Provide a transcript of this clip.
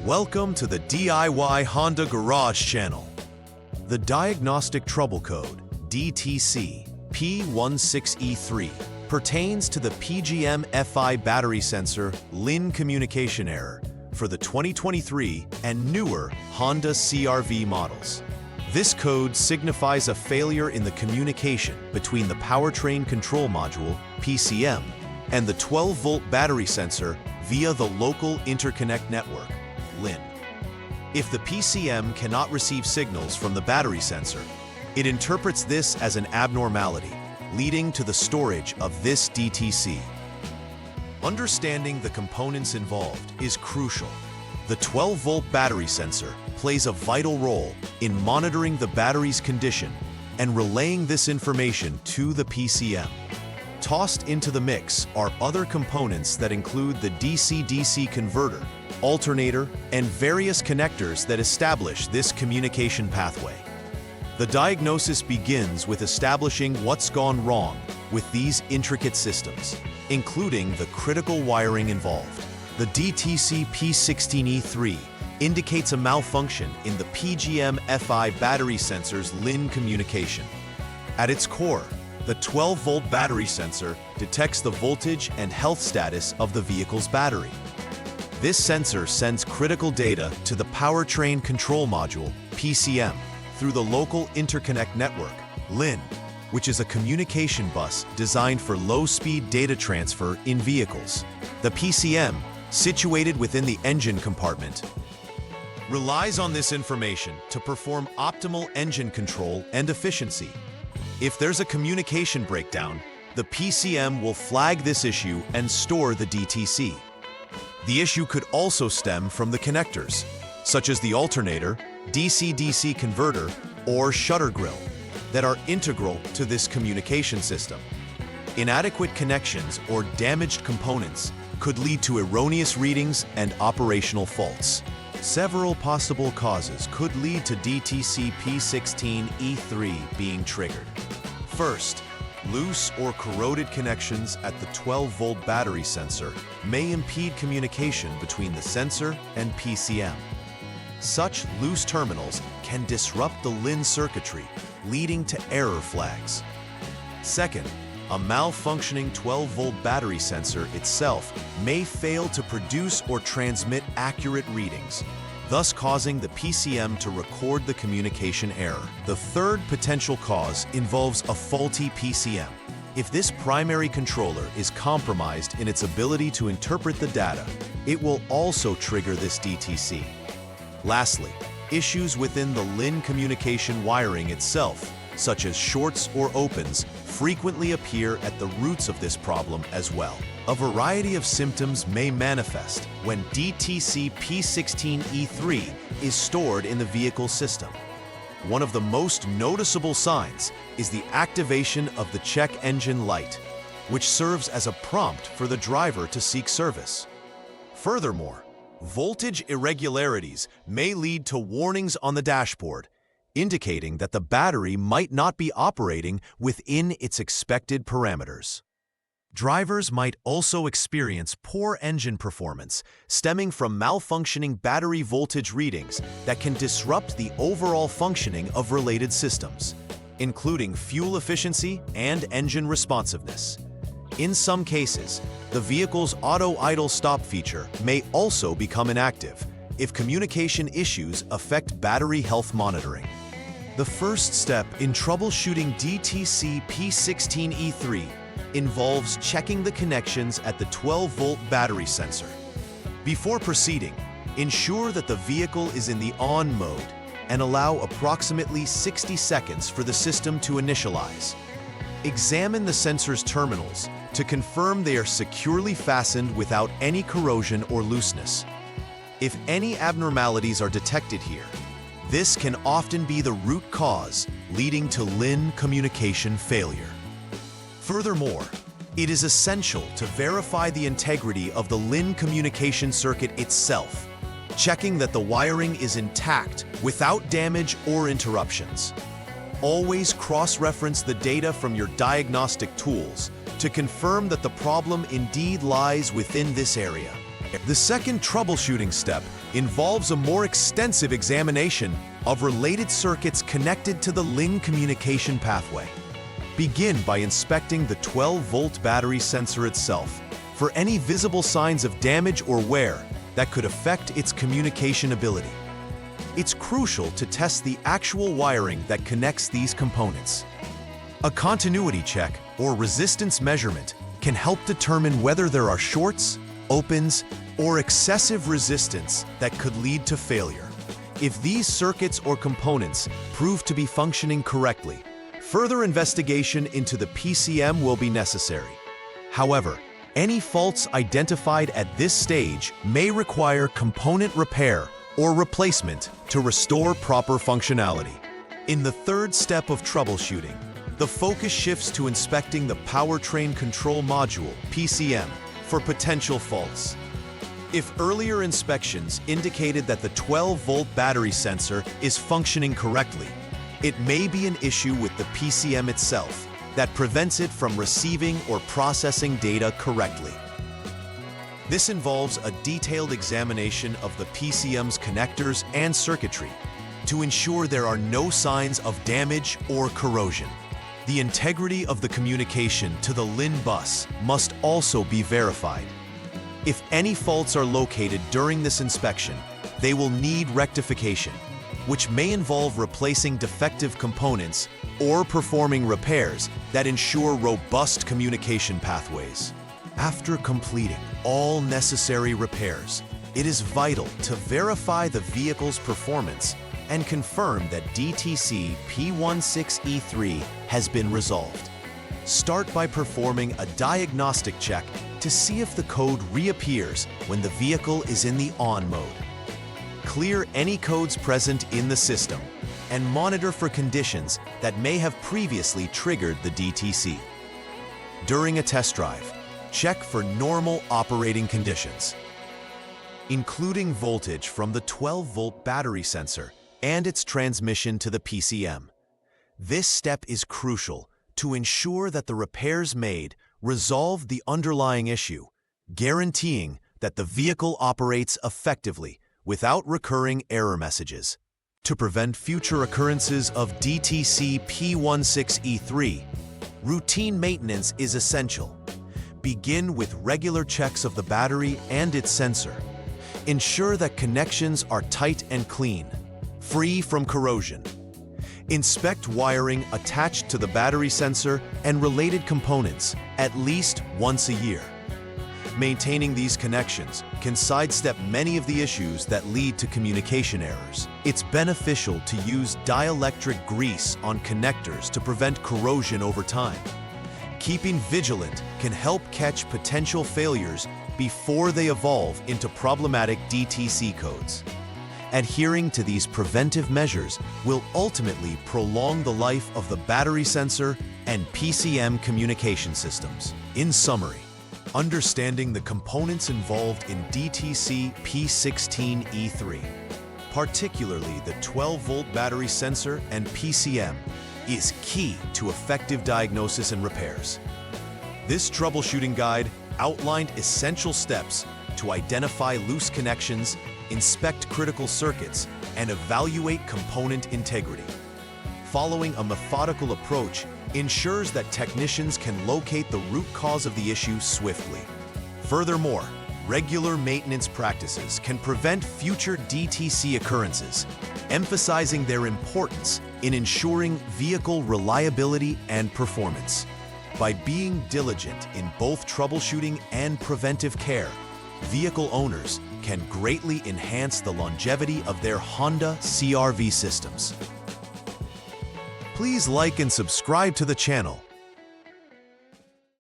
Welcome to the DIY Honda Garage channel. The diagnostic trouble code, DTC P16E3, pertains to the PGM-FI-Battery sensor LIN communication error for the 2023 and newer Honda CR-V models. This code signifies a failure in the communication between the powertrain control module, PCM, and the 12-volt battery sensor via the local interconnect network, LIN. If the PCM cannot receive signals from the battery sensor, it interprets this as an abnormality, leading to the storage of this DTC. Understanding the components involved is crucial. The 12-volt battery sensor plays a vital role in monitoring the battery's condition and relaying this information to the PCM. Tossed into the mix are other components that include the DC-DC converter, alternator, and various connectors that establish this communication pathway. The diagnosis begins with establishing what's gone wrong with these intricate systems, including the critical wiring involved. The DTC P16E3 indicates a malfunction in the PGM-FI-Battery sensor's LIN communication. At its core, the 12-volt battery sensor detects the voltage and health status of the vehicle's battery. This sensor sends critical data to the powertrain control module, PCM, through the local interconnect network, LIN, which is a communication bus designed for low-speed data transfer in vehicles. The PCM, situated within the engine compartment, relies on this information to perform optimal engine control and efficiency. If there's a communication breakdown, the PCM will flag this issue and store the DTC. The issue could also stem from the connectors, such as the alternator, DC-DC converter, or shutter grille, that are integral to this communication system. Inadequate connections or damaged components could lead to erroneous readings and operational faults. Several possible causes could lead to DTC P16E3 being triggered. First, loose or corroded connections at the 12-volt battery sensor may impede communication between the sensor and PCM. Such loose terminals can disrupt the LIN circuitry, leading to error flags. Second, a malfunctioning 12-volt battery sensor itself may fail to produce or transmit accurate readings, thus causing the PCM to record the communication error. The third potential cause involves a faulty PCM. If this primary controller is compromised in its ability to interpret the data, it will also trigger this DTC. Lastly, issues within the LIN communication wiring itself, such as shorts or opens, frequently appear at the roots of this problem as well. A variety of symptoms may manifest when DTC P16E3 is stored in the vehicle system. One of the most noticeable signs is the activation of the check engine light, which serves as a prompt for the driver to seek service. Furthermore, voltage irregularities may lead to warnings on the dashboard, indicating that the battery might not be operating within its expected parameters. Drivers might also experience poor engine performance stemming from malfunctioning battery voltage readings that can disrupt the overall functioning of related systems, including fuel efficiency and engine responsiveness. In some cases, the vehicle's auto-idle stop feature may also become inactive if communication issues affect battery health monitoring. The first step in troubleshooting DTC P16E3 involves checking the connections at the 12-volt battery sensor. Before proceeding, ensure that the vehicle is in the on mode and allow approximately 60 seconds for the system to initialize. Examine the sensor's terminals to confirm they are securely fastened without any corrosion or looseness. If any abnormalities are detected here, this can often be the root cause leading to LIN communication failure. Furthermore, it is essential to verify the integrity of the LIN communication circuit itself, checking that the wiring is intact without damage or interruptions. Always cross-reference the data from your diagnostic tools to confirm that the problem indeed lies within this area. The second troubleshooting step involves a more extensive examination of related circuits connected to the LIN communication pathway. Begin by inspecting the 12-volt battery sensor itself for any visible signs of damage or wear that could affect its communication ability. It's crucial to test the actual wiring that connects these components. A continuity check or resistance measurement can help determine whether there are shorts, opens, or excessive resistance that could lead to failure. If these circuits or components prove to be functioning correctly, further investigation into the PCM will be necessary. However, any faults identified at this stage may require component repair or replacement to restore proper functionality. In the third step of troubleshooting, the focus shifts to inspecting the powertrain control module, PCM, for potential faults. If earlier inspections indicated that the 12-volt battery sensor is functioning correctly, it may be an issue with the PCM itself that prevents it from receiving or processing data correctly. This involves a detailed examination of the PCM's connectors and circuitry to ensure there are no signs of damage or corrosion. The integrity of the communication to the LIN bus must also be verified. If any faults are located during this inspection, they will need rectification, which may involve replacing defective components or performing repairs that ensure robust communication pathways. After completing all necessary repairs, it is vital to verify the vehicle's performance and confirm that DTC P16E3 has been resolved. Start by performing a diagnostic check to see if the code reappears when the vehicle is in the on mode. Clear any codes present in the system and monitor for conditions that may have previously triggered the DTC. During a test drive, check for normal operating conditions, including voltage from the 12-volt battery sensor and its transmission to the PCM. This step is crucial to ensure that the repairs made resolve the underlying issue, guaranteeing that the vehicle operates effectively without recurring error messages. To prevent future occurrences of DTC P16E3, routine maintenance is essential. Begin with regular checks of the battery and its sensor. Ensure that connections are tight and clean, free from corrosion. Inspect wiring attached to the battery sensor and related components at least once a year. Maintaining these connections can sidestep many of the issues that lead to communication errors. It's beneficial to use dielectric grease on connectors to prevent corrosion over time. Keeping vigilant can help catch potential failures before they evolve into problematic DTC codes. Adhering to these preventive measures will ultimately prolong the life of the battery sensor and PCM communication systems. In summary, understanding the components involved in DTC P16E3, particularly the 12-volt battery sensor and PCM, is key to effective diagnosis and repairs. This troubleshooting guide outlined essential steps to identify loose connections, inspect critical circuits, and evaluate component integrity. Following a methodical approach ensures that technicians can locate the root cause of the issue swiftly. Furthermore, regular maintenance practices can prevent future DTC occurrences, emphasizing their importance in ensuring vehicle reliability and performance. By being diligent in both troubleshooting and preventive care, vehicle owners can greatly enhance the longevity of their Honda CR-V systems. Please like and subscribe to the channel